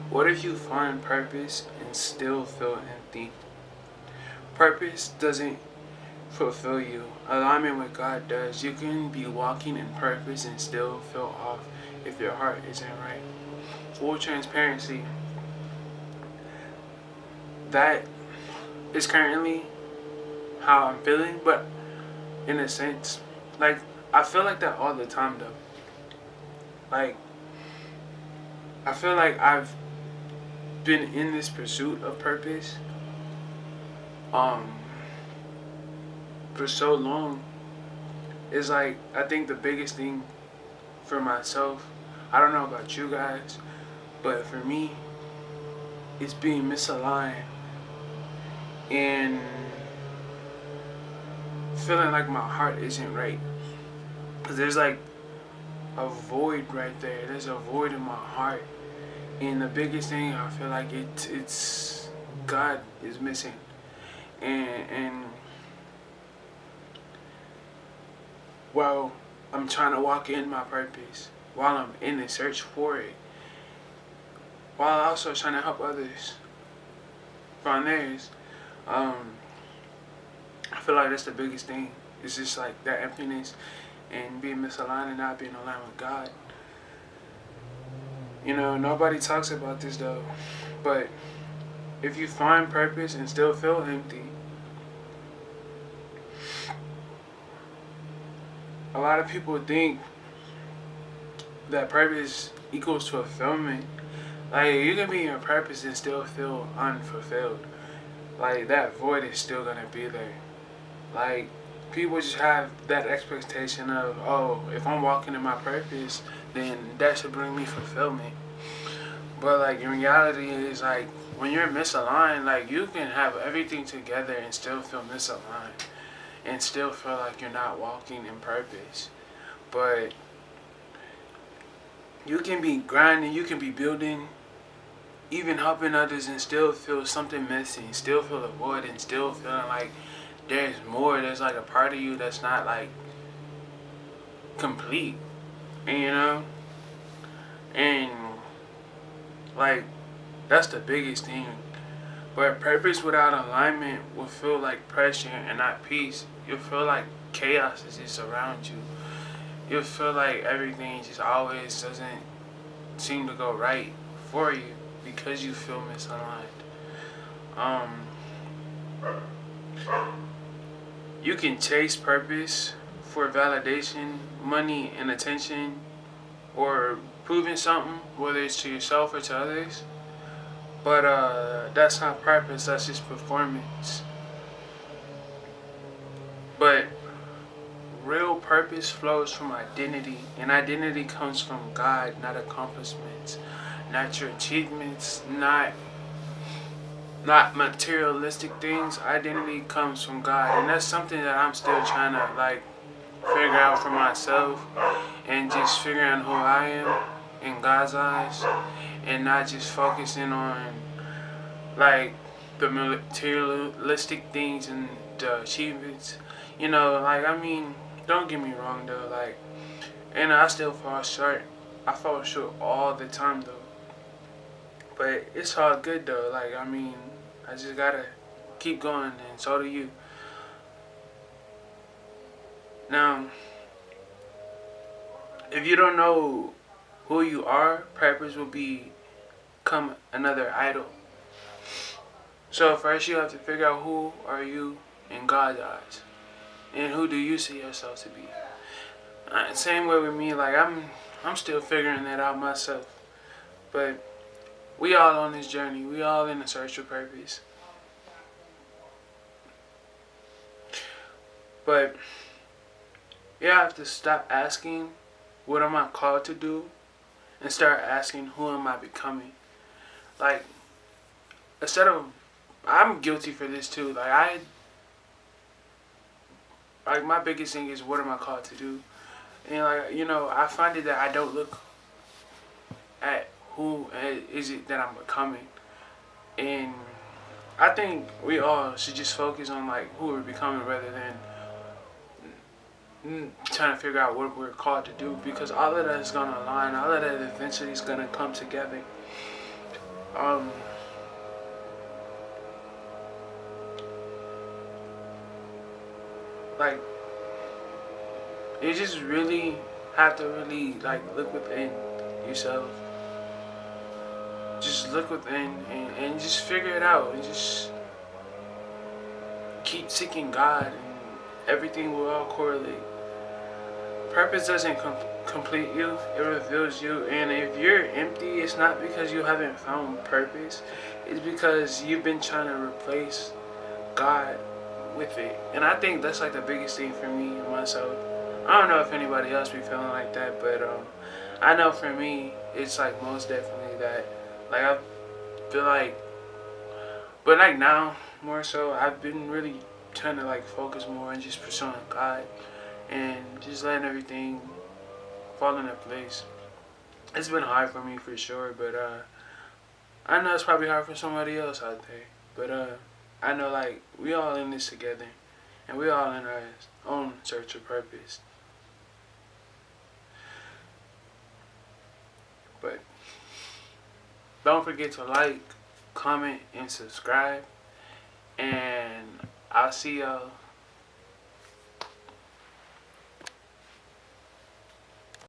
What if you find purpose and still feel empty? Purpose doesn't fulfill you. Alignment with God does. You can be walking in purpose and still feel off if your heart isn't right. Full transparency. That is currently how I'm feeling, but in a sense, like I feel like that all the time though. Like I feel like I've been in this pursuit of purpose um for so long. It's like I think the biggest thing for myself, I don't know about you guys, but for me, it's being misaligned and feeling like my heart isn't right. Cause there's like a void right there. There's a void in my heart, and the biggest thing I feel like it's God is missing, and while I'm trying to walk in my purpose, while I'm in the search for it, while also trying to help others find theirs, um, I feel like that's the biggest thing. It's just like that emptiness and being misaligned and not being aligned with God. You know, nobody talks about this though, but if you find purpose and still feel empty, a lot of people think that purpose equals fulfillment. Like you can be in your purpose and still feel unfulfilled. Like that void is still gonna be there. Like people just have that expectation of, oh, if I'm walking in my purpose, then that should bring me fulfillment. But like in reality, it's like when you're misaligned, like you can have everything together and still feel misaligned, and still feel like you're not walking in purpose. But you can be grinding, you can be building, even helping others, and still feel something missing, still feel a void, and still feeling like there's more. There's like a part of you that's not like complete, and you know, and like that's the biggest thing. But purpose without alignment will feel like pressure and not peace. You'll feel like chaos is just around you. You'll feel like everything just always doesn't seem to go right for you because you feel misaligned. Um, you can chase purpose for validation, money, and attention, or proving something, whether it's to yourself or to others. But that's not purpose. That's just performance. But real purpose flows from identity, and identity comes from God, not accomplishments, not your achievements, not materialistic things. Identity comes from God, and that's something that I'm still trying to like figure out for myself, and just figuring out who I am in God's eyes, and not just focusing on like the materialistic things and the achievements. You know, like I mean, don't get me wrong though, like, and I still fall short. I fall short all the time though. But it's all good though. Like I mean, I just gotta keep going, and so do you. Now, if you don't know who you are, purpose will become another idol. So first you have to figure out who are you in God's eyes, and who do you see yourself to be. Same way with me. Like I'm still figuring that out myself. But we all on this journey. We all in the search for purpose. But you have to stop asking, what am I called to do? And start asking, who am I becoming? Like, instead of, I'm guilty for this too. Like my biggest thing is, what am I called to do? And like, you know, I find it that I don't look at who is it that I'm becoming. And I think we all should just focus on like who we're becoming rather than trying to figure out what we're called to do, because all of that is gonna align. All of that eventually is gonna come together. Um, like you just really have to really like look within yourself. Just look within and just figure it out and just keep seeking God and everything will all correlate. Purpose doesn't complete you, it reveals you. And if you're empty, it's not because you haven't found purpose, it's because you've been trying to replace God with it. And I think that's like the biggest thing for me and myself. I don't know if anybody else be feeling like that, but I know for me, it's like most definitely that. Like I feel like, but like now more so, I've been really trying to like focus more on just pursuing God and just letting everything fall into place. It's been hard for me for sure, but I know it's probably hard for somebody else out there. But I know like we all in this together, and we all in our own search of purpose. But don't forget to like, comment, and subscribe. And I'll see y'all